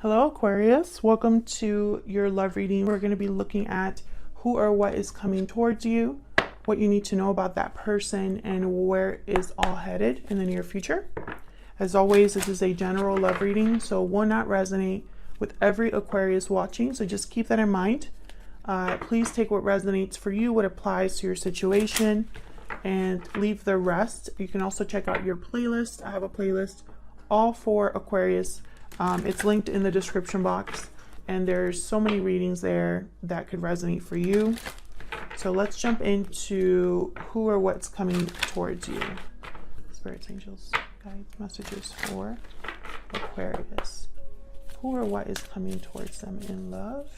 Hello Aquarius, welcome to your love reading. We're going to be looking at who or what is coming towards you, what you need to know about that person, and where is all headed in the near future. As always, this is a general love reading, so will not resonate with every Aquarius watching, so just keep that in mind. Please take what resonates for you, what applies to your situation, and leave the rest. You can also check out your playlist. I have a playlist all for Aquarius. It's linked in the description box, and there's so many readings there that could resonate for you. So let's jump into who or what's coming towards you. Spirits, angels, guides, messages for Aquarius. Who or what is coming towards them in love?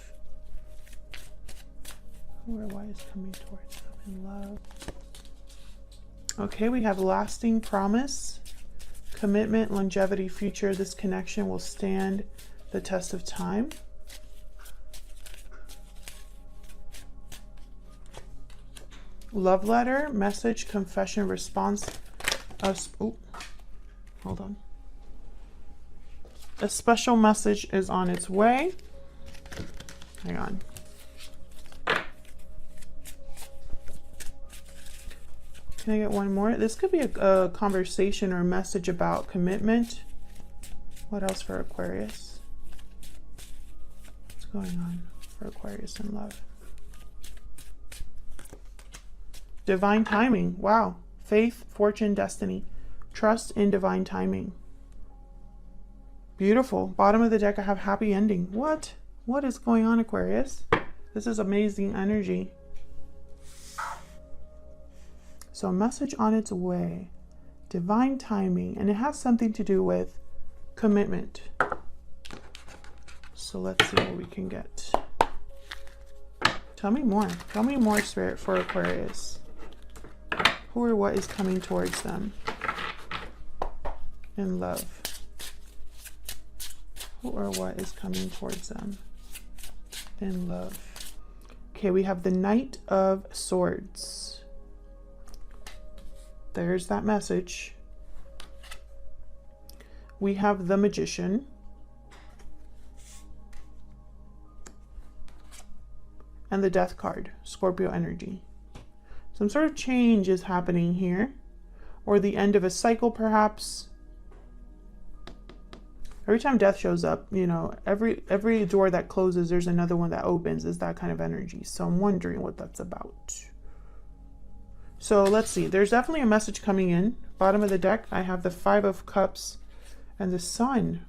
Who or what is coming towards them in love? Okay, we have lasting promise, commitment, longevity, future. This connection will stand the test of time. Love letter, message, confession, response. Hold on. A special message is on its way. Hang on. Can I get one more? This could be a conversation or a message about commitment. What else for Aquarius? What's going on for Aquarius in love? Divine timing. Wow. Faith, fortune, destiny. Trust in divine timing. Beautiful. Bottom of the deck, I have happy ending. What? What is going on, Aquarius? This is amazing energy. So a message on its way, divine timing, and it has something to do with commitment. So let's see what we can get. Tell me more. Tell me more, Spirit, for Aquarius. Who or what is coming towards them in love? Who or what is coming towards them in love? Okay, we have the Knight of Swords. There's that message. We have the Magician. And the Death card, Scorpio energy. Some sort of change is happening here. Or the end of a cycle, perhaps. Every time death shows up, you know, every door that closes, there's another one that opens. Is that kind of energy. So I'm wondering what that's about. So let's see, there's definitely a message coming in. Bottom of the deck, I have the Five of Cups and the Sun.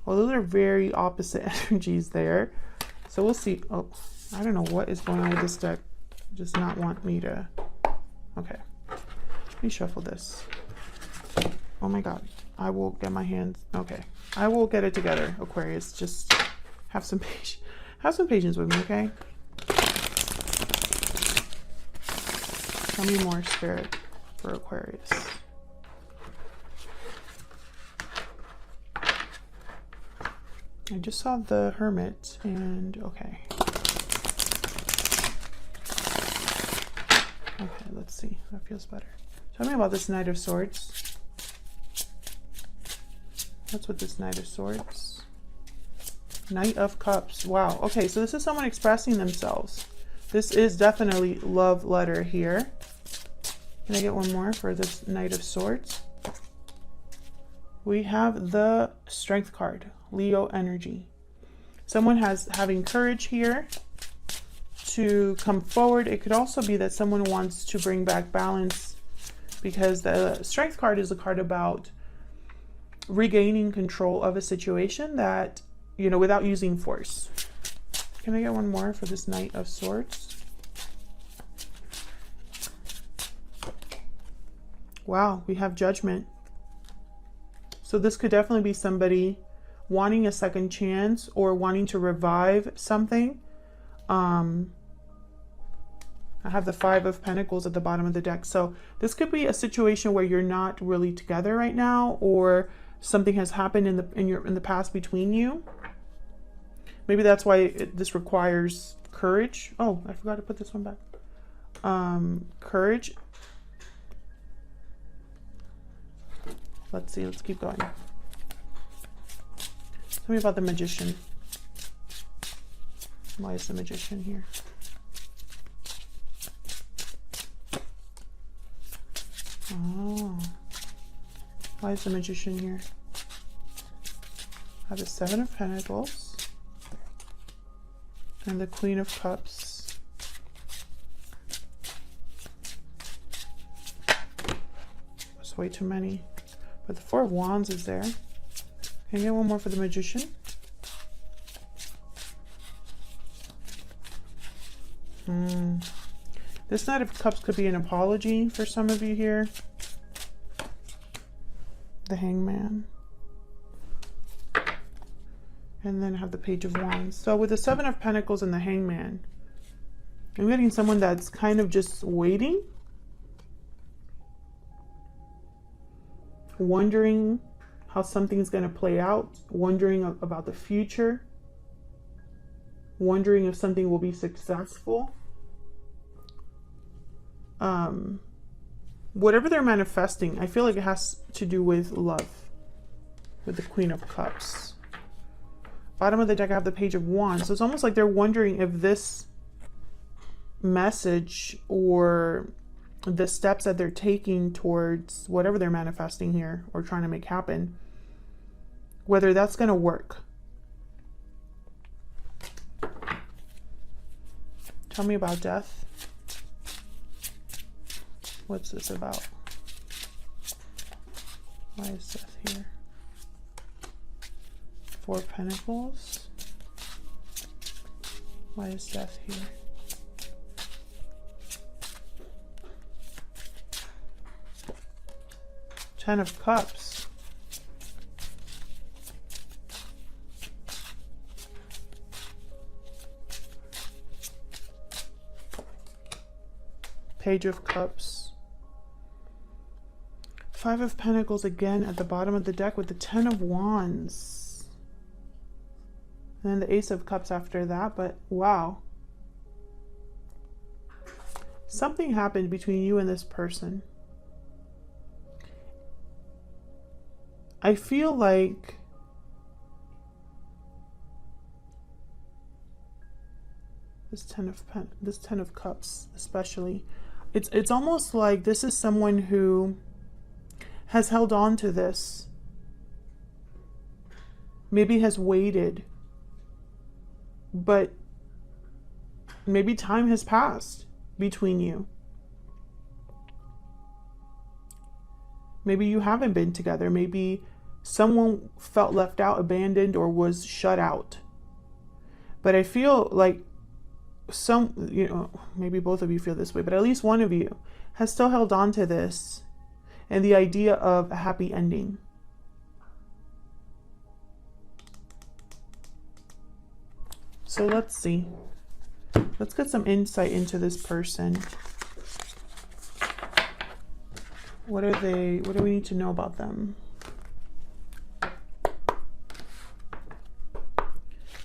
Well, those are very opposite energies there. So we'll see. Oh, I don't know what is going on with this deck. It does not want me to. Okay, let me shuffle this. Oh my God, I will get my hands. Okay, I will get it together, Aquarius. Just have some patience. Have some patience with me, okay? Tell me more, Spirit, for Aquarius. I just saw the Hermit, and okay. Okay, let's see. That feels better. Tell me about this Knight of Swords. What's with this Knight of Swords? Knight of Cups. Wow. Okay, so this is someone expressing themselves. This is definitely love letter here. Can I get one more for this Knight of Swords? We have the Strength card, Leo energy. Someone having courage here to come forward. It could also be that someone wants to bring back balance, because the Strength card is a card about regaining control of a situation that, you know, without using force. Can I get one more for this Knight of Swords? Wow, we have Judgment. So this could definitely be somebody wanting a second chance or wanting to revive something. I have the Five of Pentacles at the bottom of the deck. So this could be a situation where you're not really together right now, or something has happened in the past between you. Maybe that's why this requires courage. Oh, I forgot to put this one back. Courage. Let's see, let's keep going. Tell me about the Magician. Why is the Magician here? Oh. Why is the Magician here? I have the Seven of Pentacles and the Queen of Cups. That's way too many. But the Four of Wands is there. Can I get one more for the Magician? This Knight of Cups could be an apology for some of you here. The Hangman. And then have the Page of Wands. So with the Seven of Pentacles and the Hangman, I'm getting someone that's kind of just waiting. Wondering how something's going to play out. Wondering about the future. Wondering if something will be successful. Whatever they're manifesting, I feel like it has to do with love. With the Queen of Cups. Bottom of the deck, I have the Page of Wands. So it's almost like they're wondering if this message or the steps that they're taking towards whatever they're manifesting here or trying to make happen, whether that's going to work. Tell me about death. What's this about? Why is death here? Four of Pentacles. Why is death here? Ten of Cups. Page of Cups. Five of Pentacles again at the bottom of the deck with the Ten of Wands. And then the Ace of Cups after that, but wow. Something happened between you and this person. I feel like this Ten of Cups especially. It's almost like this is someone who has held on to this. Maybe has waited. But maybe time has passed between you. Maybe you haven't been together. Maybe someone felt left out, abandoned, or was shut out. But I feel like maybe both of you feel this way, but at least one of you has still held on to this and the idea of a happy ending. So let's see. Let's get some insight into this person. What do we need to know about them?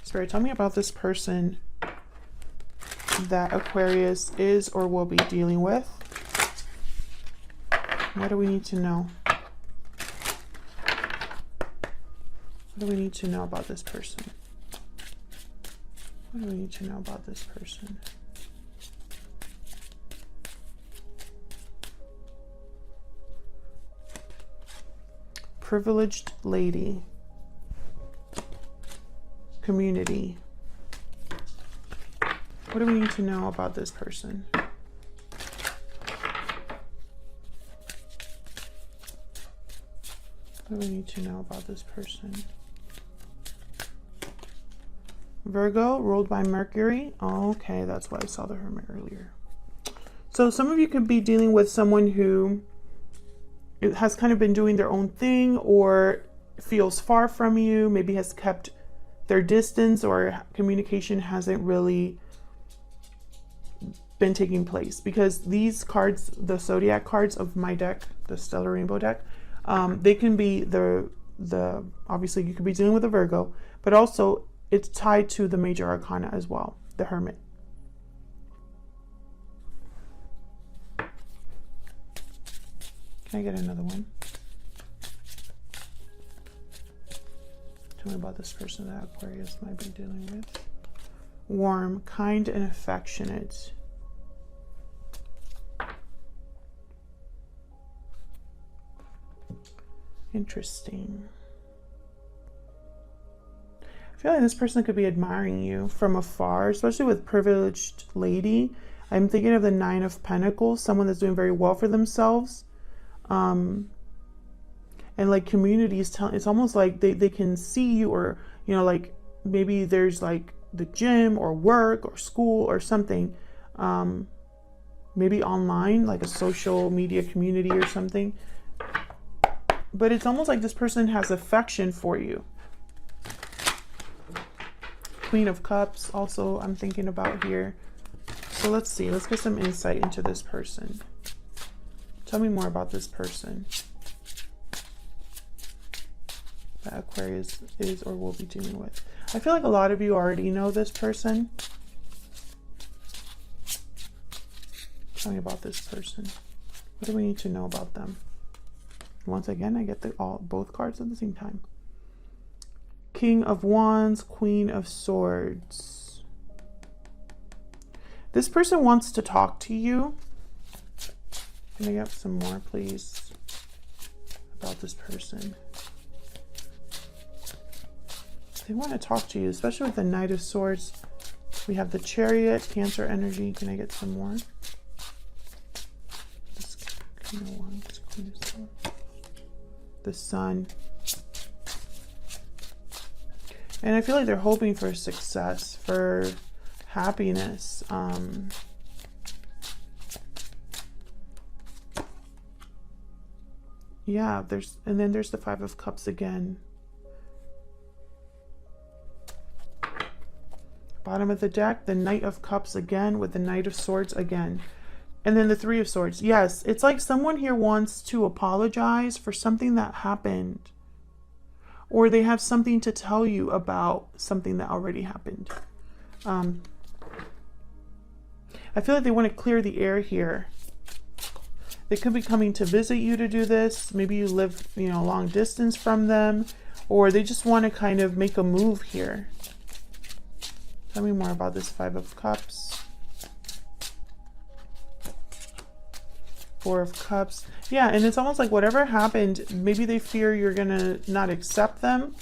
Spirit, tell me about this person that Aquarius is or will be dealing with. What do we need to know? What do we need to know about this person? What do we need to know about this person? Privileged lady. Community. What do we need to know about this person? What do we need to know about this person? Virgo, ruled by Mercury. Okay, that's why I saw the Hermit earlier. So some of you could be dealing with someone who has kind of been doing their own thing or feels far from you, maybe has kept their distance, or communication hasn't really been taking place, because these cards, the zodiac cards of my deck, the Stellar Rainbow deck, they can be the obviously you could be dealing with a Virgo, but also it's tied to the major arcana as well, the Hermit. Can I get another one? Tell me about this person that Aquarius might be dealing with. Warm, kind, and affectionate. Interesting. I feel like this person could be admiring you from afar, especially with privileged lady. I'm thinking of the Nine of Pentacles, someone that's doing very well for themselves. And like communities, it's almost like they can see you, or, you know, like maybe there's like the gym or work or school or something. Maybe online, like a social media community or something. But it's almost like this person has affection for you. Queen of Cups also I'm thinking about here. So let's see. Let's get some insight into this person. Tell me more about this person that Aquarius is or will be dealing with. I feel like a lot of you already know this person. Tell me about this person. What do we need to know about them? Once again, I get both cards at the same time. King of Wands, Queen of Swords. This person wants to talk to you. Can I get some more, please, about this person? They want to talk to you, especially with the Knight of Swords. We have the Chariot, Cancer energy. Can I get some more? This King of Wands, Queen of Swords. The Sun. And I feel like they're hoping for success, for happiness. Yeah, and then there's the Five of Cups again. Bottom of the deck, the Knight of Cups again with the Knight of Swords again. And then the Three of Swords. Yes, it's like someone here wants to apologize for something that happened. Or they have something to tell you about something that already happened. I feel like they want to clear the air here. They could be coming to visit you to do this. Maybe you live, you know, long distance from them. Or they just want to kind of make a move here. Tell me more about this Five of Cups. Four of Cups. Yeah, and it's almost like whatever happened, maybe they fear you're gonna not accept them.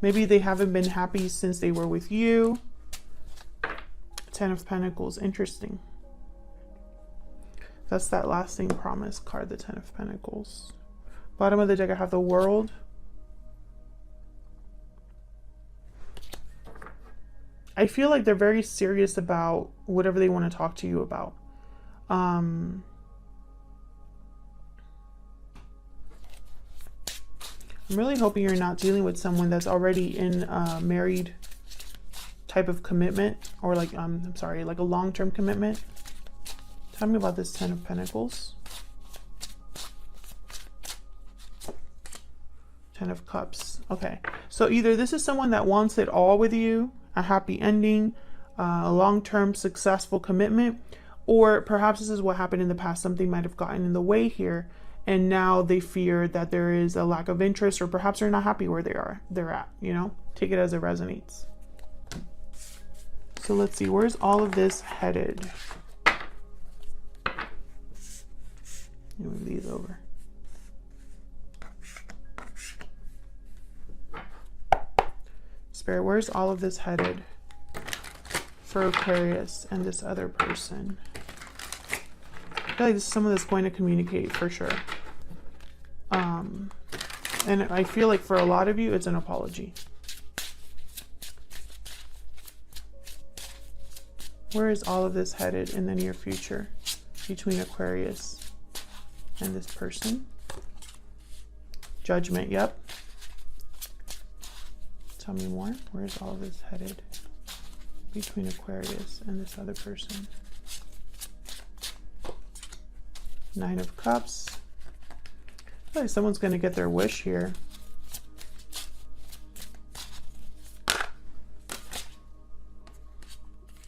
Maybe they haven't been happy since they were with you. Ten of Pentacles. Interesting. That's that lasting promise card, the Ten of Pentacles. Bottom of the deck, I have the World. I feel like they're very serious about whatever they want to talk to you about. I'm really hoping you're not dealing with someone that's already in a married type of commitment, or like, I'm sorry, like a long-term commitment. Tell me about this Ten of Pentacles. Ten of Cups. Okay, so either this is someone that wants it all with you, a happy ending, a long-term successful commitment, or perhaps this is what happened in the past. Something might have gotten in the way here, and now they fear that there is a lack of interest, or perhaps they're not happy where they're at, you know? Take it as it resonates. So let's see, where's all of this headed? Move these over. Spirit, where's all of this headed for Aquarius and this other person? I feel like this is someone that's going to communicate for sure. And I feel like for a lot of you, it's an apology. Where is all of this headed in the near future between Aquarius and this person? Judgment, yep. Tell me more. Where is all of this headed between Aquarius and this other person? Nine of Cups. I feel like someone's going to get their wish here.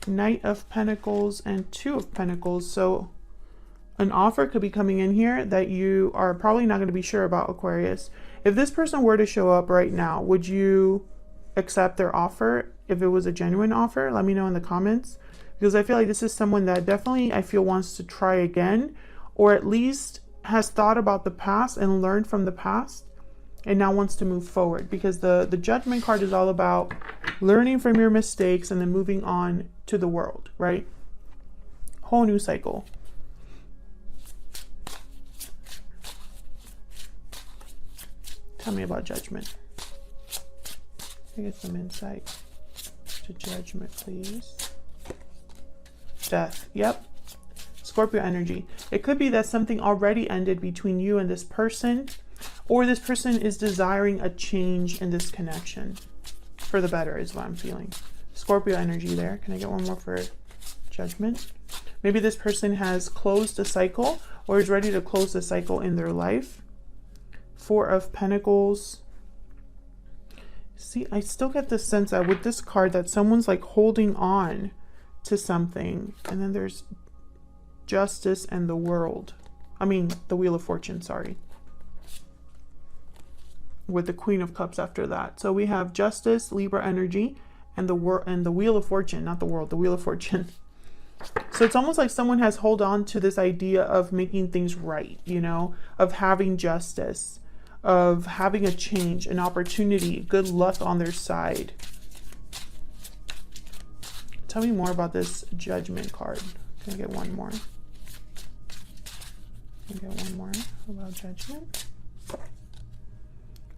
Knight of Pentacles and Two of Pentacles. So an offer could be coming in here that you are probably not going to be sure about, Aquarius. If this person were to show up right now, would you accept their offer if it was a genuine offer? Let me know in the comments, because I feel like this is someone that definitely I feel wants to try again, or at least has thought about the past and learned from the past and now wants to move forward, because the Judgment card is all about learning from your mistakes and then moving on to the world, right? Whole new cycle. Tell me about Judgment. Can I get some insight to Judgment, please? Death. Yep. Scorpio energy. It could be that something already ended between you and this person, or this person is desiring a change in this connection for the better is what I'm feeling. Scorpio energy there. Can I get one more for Judgment? Maybe this person has closed a cycle or is ready to close the cycle in their life. Four of Pentacles. See, I still get the sense that with this card that someone's like holding on to something. And then there's Justice and the World. I mean, the Wheel of Fortune, sorry. With the Queen of Cups after that. So we have Justice, Libra energy, and the Wheel of Fortune, not the World, the Wheel of Fortune. So it's almost like someone has held on to this idea of making things right, you know, of having justice, of having a change, an opportunity, good luck on their side. Tell me more about this Judgment card. Can I get one more? Can I get one more about Judgment?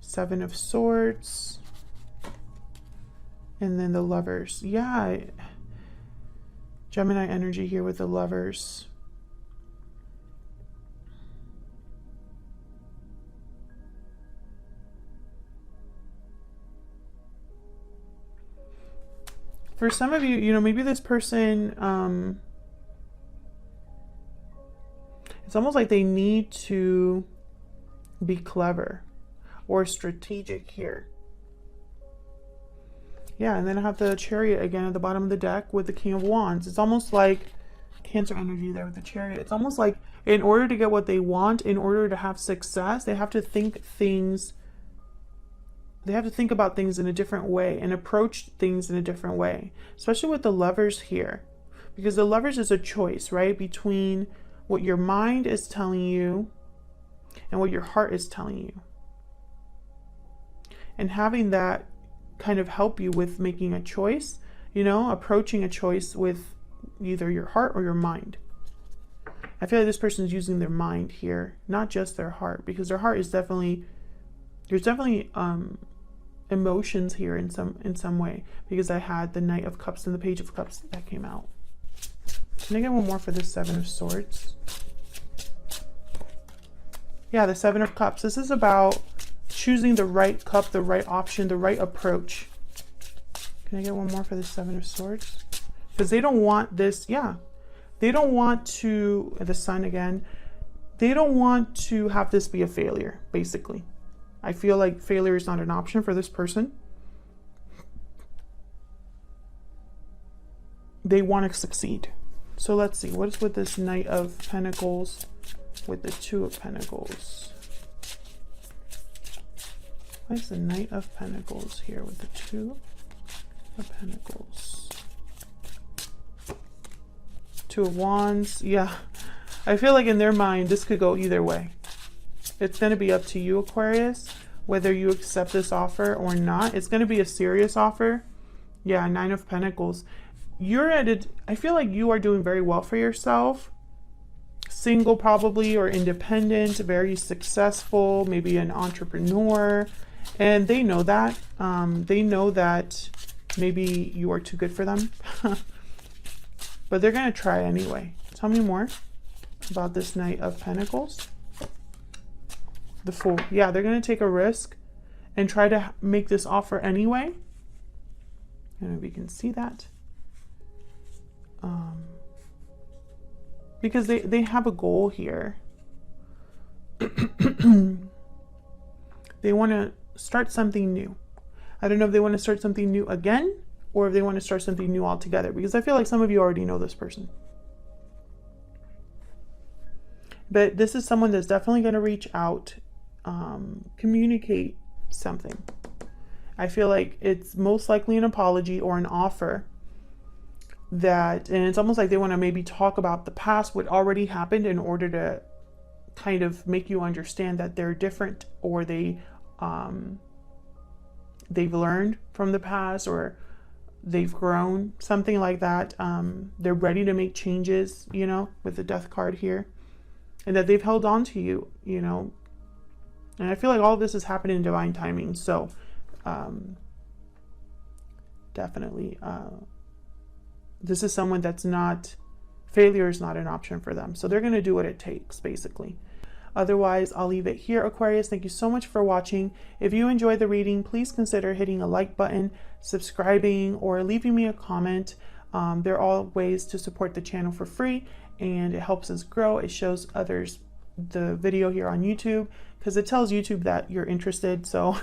Seven of Swords. And then the Lovers. Yeah. Gemini energy here with the Lovers. For some of you, you know, maybe this person, it's almost like they need to be clever or strategic here. Yeah, and then I have the Chariot again at the bottom of the deck with the King of Wands. It's almost like Cancer energy there with the Chariot. It's almost like in order to get what they want, in order to have success, they have to think things, they have to think about things in a different way and approach things in a different way, especially with the Lovers here, because the Lovers is a choice, right? Between what your mind is telling you and what your heart is telling you. And having that kind of help you with making a choice, you know, approaching a choice with either your heart or your mind. I feel like this person is using their mind here, not just their heart, because their heart is definitely, there's definitely emotions here in some way, because I had the Knight of Cups and the Page of Cups that came out. Can I get one more for the Seven of Swords? Yeah, the Seven of Cups. This is about choosing the right cup, the right option, the right approach. Can I get one more for the Seven of Swords? Because they don't want this, yeah. They don't want to, the Sun again, they don't want to have this be a failure, basically. I feel like failure is not an option for this person. They want to succeed. So let's see, what is with this Knight of Pentacles with the Two of Pentacles? Why is the Knight of Pentacles here with the Two of Pentacles? Two of Wands. Yeah, I feel like in their mind, this could go either way. It's going to be up to you, Aquarius, whether you accept this offer or not. It's going to be a serious offer. Yeah, Nine of Pentacles. You're at it. I feel like you are doing very well for yourself. Single probably, or independent, very successful, maybe an entrepreneur. And they know that. They know that maybe you are too good for them. But they're going to try anyway. Tell me more about this Knight of Pentacles. The Fool. Yeah, they're going to take a risk and try to make this offer anyway. And we can see that. Because they have a goal here. They want to start something new. I don't know if they want to start something new again, or if they want to start something new altogether, because I feel like some of you already know this person. But this is someone that's definitely going to reach out communicate something. I feel like it's most likely an apology or an offer and it's almost like they want to maybe talk about the past, what already happened, in order to kind of make you understand that they're different, or they've learned from the past, or they've grown, something like that. They're ready to make changes, you know, with the Death card here, and that they've held on to you, you know. And I feel like all of this is happening in divine timing. So definitely this is someone that's not, failure is not an option for them. So they're going to do what it takes, basically. Otherwise, I'll leave it here, Aquarius. Thank you so much for watching. If you enjoyed the reading, please consider hitting a like button, subscribing, or leaving me a comment. They're all ways to support the channel for free, and it helps us grow. It shows others the video here on YouTube, because it tells YouTube that you're interested. So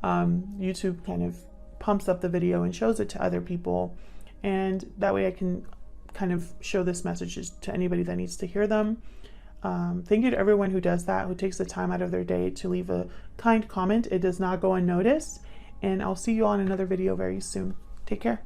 YouTube kind of pumps up the video and shows it to other people. And that way I can kind of show this message to anybody that needs to hear them. Thank you to everyone who does that, who takes the time out of their day to leave a kind comment. It does not go unnoticed. And I'll see you on another video very soon. Take care.